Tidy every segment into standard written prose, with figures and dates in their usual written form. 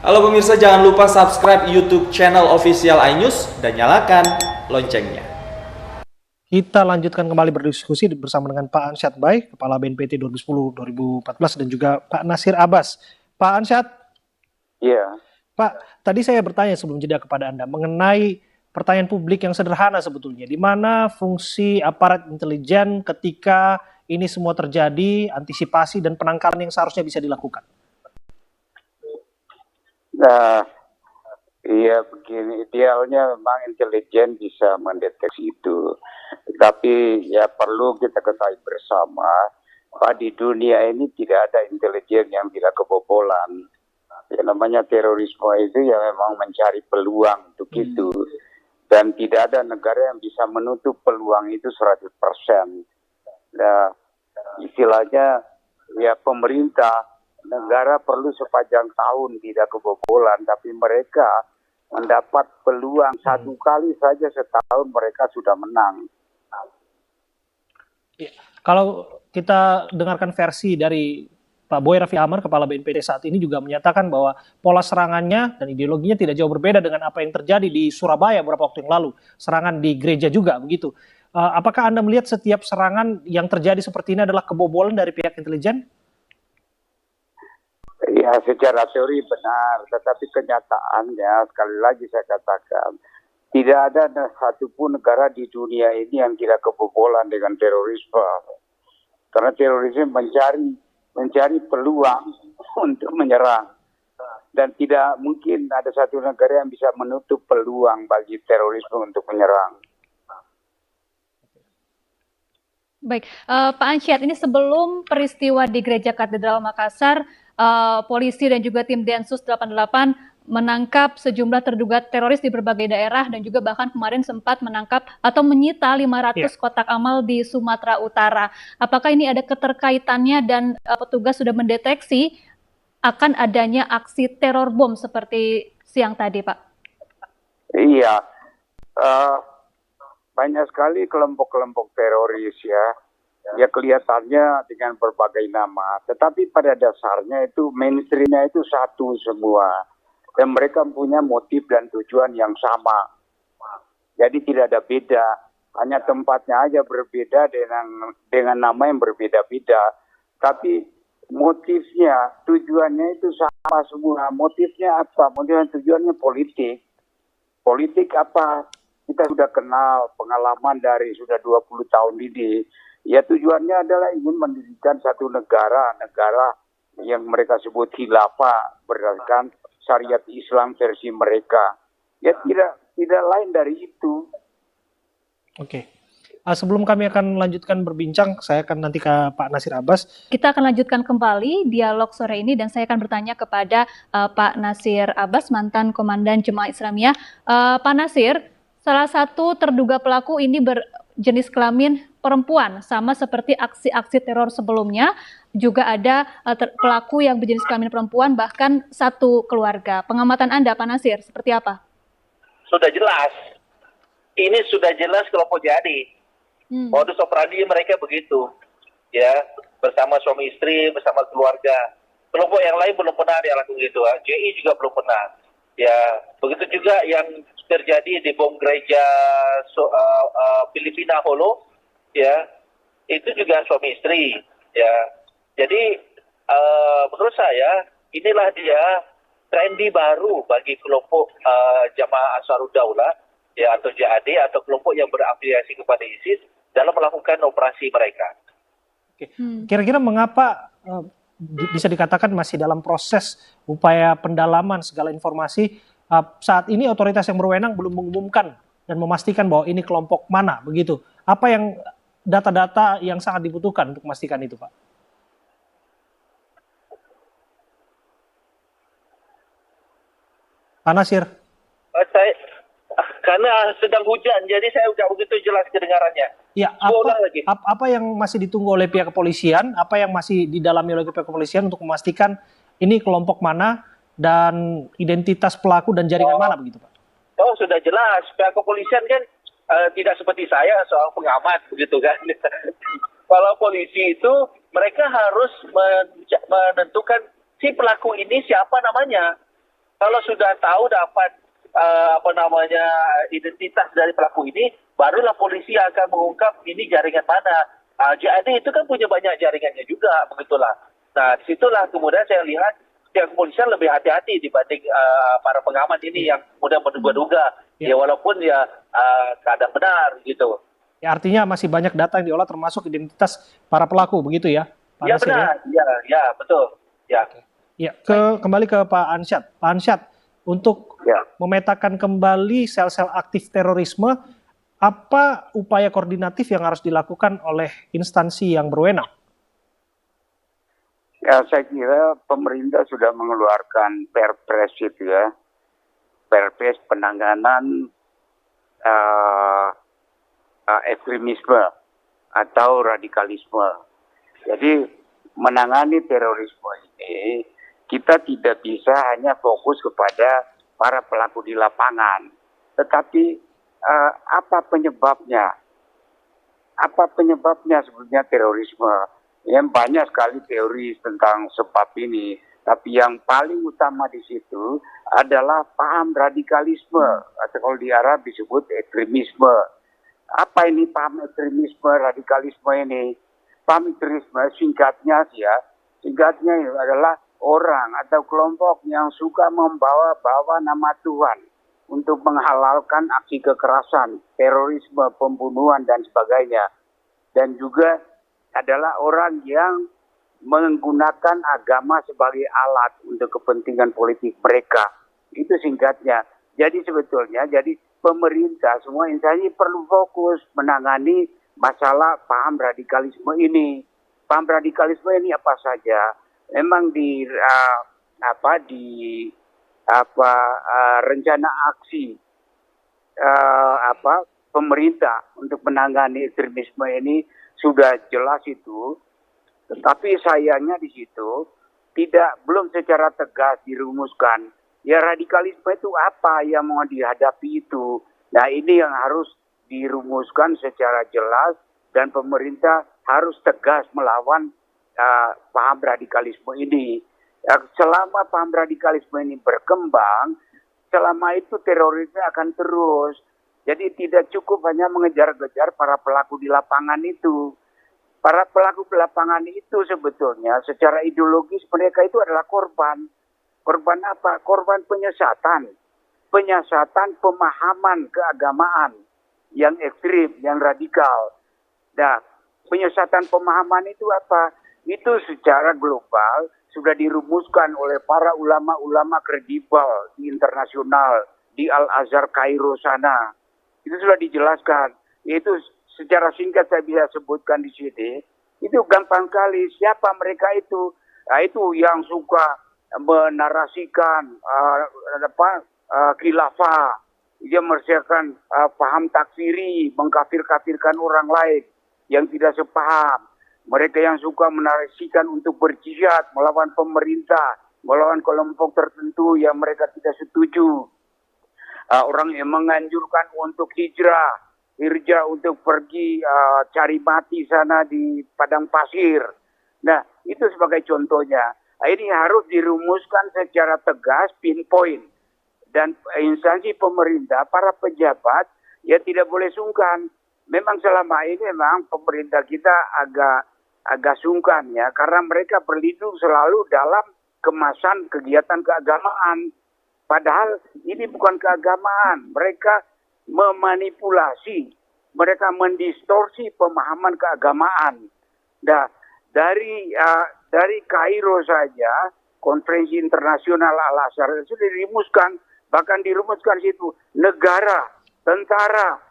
Halo pemirsa, jangan lupa subscribe YouTube channel official iNews dan nyalakan loncengnya. Kita lanjutkan kembali berdiskusi bersama dengan Pak Ansyad Bai, Kepala BNPT 2010-2014 dan juga Pak Nasir Abbas. Pak Ansyad? Iya. Pak, tadi saya bertanya sebelum jeda kepada Anda mengenai pertanyaan publik yang sederhana sebetulnya. Di mana fungsi aparat intelijen ketika ini semua terjadi, antisipasi dan penangkalan yang seharusnya bisa dilakukan? Nah, iya begini, idealnya memang intelijen bisa mendeteksi itu. Tapi ya perlu kita ketahui bersama, bahwa di dunia ini tidak ada intelijen yang tidak kebobolan. Yang namanya terorisme itu ya memang mencari peluang untuk itu. Dan tidak ada negara yang bisa menutup peluang itu 100%. Nah, istilahnya ya pemerintah, negara perlu sepanjang tahun tidak kebobolan, tapi mereka mendapat peluang satu kali saja setahun mereka sudah menang. Ya, kalau kita dengarkan versi dari Pak Boy Raffi Amar, Kepala BNPT saat ini juga menyatakan bahwa pola serangannya dan ideologinya tidak jauh berbeda dengan apa yang terjadi di Surabaya beberapa waktu yang lalu. Serangan di gereja juga begitu. Apakah Anda melihat setiap serangan yang terjadi seperti ini adalah kebobolan dari pihak intelijen? Ya, secara teori benar, tetapi kenyataannya sekali lagi saya katakan, tidak ada satupun negara di dunia ini yang tidak kebobolan dengan terorisme. Karena terorisme mencari peluang untuk menyerang. Dan tidak mungkin ada satu negara yang bisa menutup peluang bagi terorisme untuk menyerang. Baik, Pak Ansyad, ini sebelum peristiwa di Gereja Katedral Makassar, polisi dan juga tim Densus 88 menangkap sejumlah terduga teroris di berbagai daerah dan juga bahkan kemarin sempat menangkap atau menyita 500 kotak amal di Sumatera Utara. Apakah ini ada keterkaitannya dan petugas sudah mendeteksi akan adanya aksi teror bom seperti siang tadi, Pak? Iya, banyak sekali kelompok-kelompok teroris ya kelihatannya dengan berbagai nama, tetapi pada dasarnya itu mainstreamnya itu satu semua, dan mereka punya motif dan tujuan yang sama. Jadi tidak ada beda, hanya tempatnya aja berbeda dengan nama yang berbeda-beda, tapi motifnya, tujuannya itu sama semua. Motifnya apa? Motifnya tujuannya politik. Politik apa? Kita sudah kenal pengalaman dari sudah 20 tahun ini. Ya tujuannya adalah ingin mendirikan satu negara yang mereka sebut khilafah berdasarkan syariat Islam versi mereka. Ya tidak lain dari itu. Oke. Sebelum kami akan melanjutkan berbincang, saya akan nanti ke Pak Nasir Abbas. Kita akan lanjutkan kembali dialog sore ini dan saya akan bertanya kepada Pak Nasir Abbas, mantan Komandan Jemaah Islamiyah. Pak Nasir, salah satu terduga pelaku ini berjenis kelamin perempuan, sama seperti aksi-aksi teror sebelumnya, juga ada pelaku yang berjenis kelamin perempuan, bahkan satu keluarga. Pengamatan Anda, Pak Nasir, seperti apa? Sudah jelas. Ini sudah jelas kelompok jadi. Modus operandi mereka begitu. Ya, bersama suami istri, bersama keluarga. Kelompok yang lain belum pernah dia lakukan gitu. JI juga belum pernah. Ya, begitu juga yang terjadi di bom gereja Filipina Holo. Ya, itu juga suami istri, ya. Jadi menurut saya inilah dia trendy baru bagi kelompok Jamaah Ansarud Daulah, ya, atau JAD atau kelompok yang berafiliasi kepada ISIS dalam melakukan operasi mereka. Oke. Kira-kira mengapa bisa dikatakan masih dalam proses upaya pendalaman segala informasi, saat ini otoritas yang berwenang belum mengumumkan dan memastikan bahwa ini kelompok mana begitu? Apa yang data-data yang sangat dibutuhkan untuk memastikan itu, Pak? Pak Nasir? Karena sedang hujan, jadi saya tidak begitu jelas kedengarannya. Ya, apa yang masih ditunggu oleh pihak kepolisian? Apa yang masih didalami oleh pihak kepolisian untuk memastikan ini kelompok mana dan identitas pelaku dan jaringan mana begitu, Pak? Oh, sudah jelas. Pihak kepolisian kan tidak seperti saya soal pengamat begitu kan. Kalau polisi itu mereka harus menentukan si pelaku ini siapa namanya. Kalau sudah tahu dapat identitas dari pelaku ini, barulah polisi akan mengungkap ini jaringan mana. JAD itu kan punya banyak jaringannya juga, begitulah. Nah, disitulah kemudian saya lihat pihak kepolisian lebih hati-hati dibanding para pengamat ini yang mudah menduga-duga. Ya walaupun kadang benar gitu. Ya, artinya masih banyak data yang diolah termasuk identitas para pelaku, begitu ya? Pak Ya Nasir, benar, ya betul. Ya. Ya, kembali ke Pak Ansyad. Pak Ansyad, untuk memetakan kembali sel-sel aktif terorisme, apa upaya koordinatif yang harus dilakukan oleh instansi yang berwenang? Ya, saya kira pemerintah sudah mengeluarkan Perpres itu ya, Perpres penanganan ekstremisme atau radikalisme. Jadi menangani terorisme ini kita tidak bisa hanya fokus kepada para pelaku di lapangan, tetapi apa penyebabnya? Apa penyebabnya sebenarnya terorisme? Yang banyak sekali teori tentang sebab ini, tapi yang paling utama di situ adalah paham radikalisme atau kalau di Arab disebut ekstremisme. Apa ini paham ekstremisme, radikalisme ini? Paham ekstremisme singkatnya adalah orang atau kelompok yang suka membawa-bawa nama Tuhan untuk menghalalkan aksi kekerasan, terorisme, pembunuhan dan sebagainya. Dan juga adalah orang yang menggunakan agama sebagai alat untuk kepentingan politik mereka. Itu singkatnya. Jadi sebetulnya, pemerintah, semua instansi perlu fokus menangani masalah paham radikalisme ini. Paham radikalisme ini apa saja? Memang rencana aksi pemerintah untuk menangani ekstremisme ini sudah jelas itu, tetapi sayangnya di situ belum secara tegas dirumuskan. Ya radikalisme itu apa yang mau dihadapi itu. Nah ini yang harus dirumuskan secara jelas dan pemerintah harus tegas melawan paham radikalisme ini. Selama paham radikalisme ini berkembang, selama itu terorisme akan terus. Jadi tidak cukup hanya mengejar-kejar para pelaku di lapangan itu. Para pelaku di lapangan itu sebetulnya secara ideologis mereka itu adalah korban. Korban apa? Korban penyesatan. Penyesatan pemahaman keagamaan yang ekstrim, yang radikal. Nah, penyesatan pemahaman itu apa? Itu secara global sudah dirumuskan oleh para ulama-ulama kredibel di internasional, di Al-Azhar Kairo sana. Itu sudah dijelaskan. Itu secara singkat saya bisa sebutkan di sini. Itu gampang kali. Siapa mereka itu? Nah, itu yang suka menarasikan khilafah. Dia mersiakan paham takfiri, mengkafir-kafirkan orang lain yang tidak sepaham. Mereka yang suka menarasikan untuk berjihad melawan pemerintah, melawan kelompok tertentu yang mereka tidak setuju. Orang yang menganjurkan untuk hijrah untuk pergi cari mati sana di padang pasir. Nah, itu sebagai contohnya. Ini harus dirumuskan secara tegas, pinpoint. Dan instansi pemerintah, para pejabat, ya tidak boleh sungkan. Memang selama ini memang pemerintah kita agak sungkan ya, karena mereka berlindung selalu dalam kemasan kegiatan keagamaan. Padahal ini bukan keagamaan, mereka memanipulasi, mereka mendistorsi pemahaman keagamaan. Nah, dari Kairo saja, konferensi internasional Al-Azhar sudah dirumuskan, bahkan dirumuskan situ negara, tentara,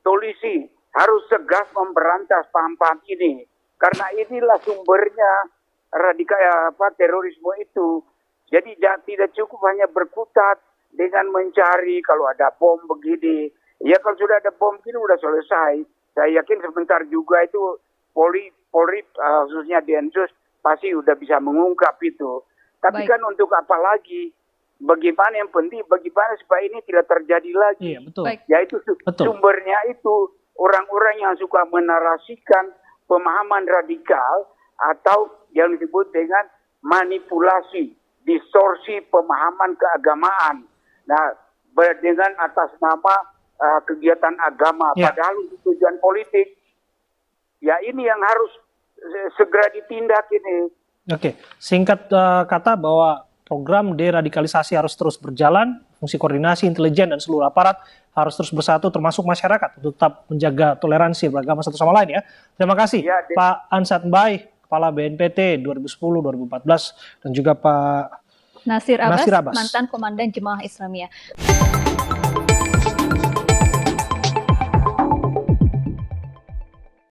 polisi harus tegas memberantas paham-paham ini, karena inilah sumbernya terorisme itu. Jadi tidak cukup hanya berkutat dengan mencari kalau ada bom begini. Ya kalau sudah ada bom begini sudah selesai. Saya yakin sebentar juga itu Polri khususnya Densus pasti sudah bisa mengungkap itu. Tapi kan untuk apa lagi? Bagaimana yang penting, bagaimana supaya ini tidak terjadi lagi. Iya, betul. Yaitu sumbernya itu orang-orang yang suka menarasikan pemahaman radikal atau yang disebut dengan manipulasi distorsi pemahaman keagamaan. Nah, dengan atas nama kegiatan agama, padahal untuk tujuan politik. Ya ini yang harus segera ditindak ini. Oke, singkat kata bahwa program deradikalisasi harus terus berjalan, fungsi koordinasi intelijen dan seluruh aparat harus terus bersatu termasuk masyarakat untuk tetap menjaga toleransi beragama satu sama lain ya. Terima kasih Pak Ansat Mbai, Kepala BNPT 2010-2014 dan juga Pak Nasir Abbas, Nasir Abbas, mantan Komandan Jemaah Islamiyah.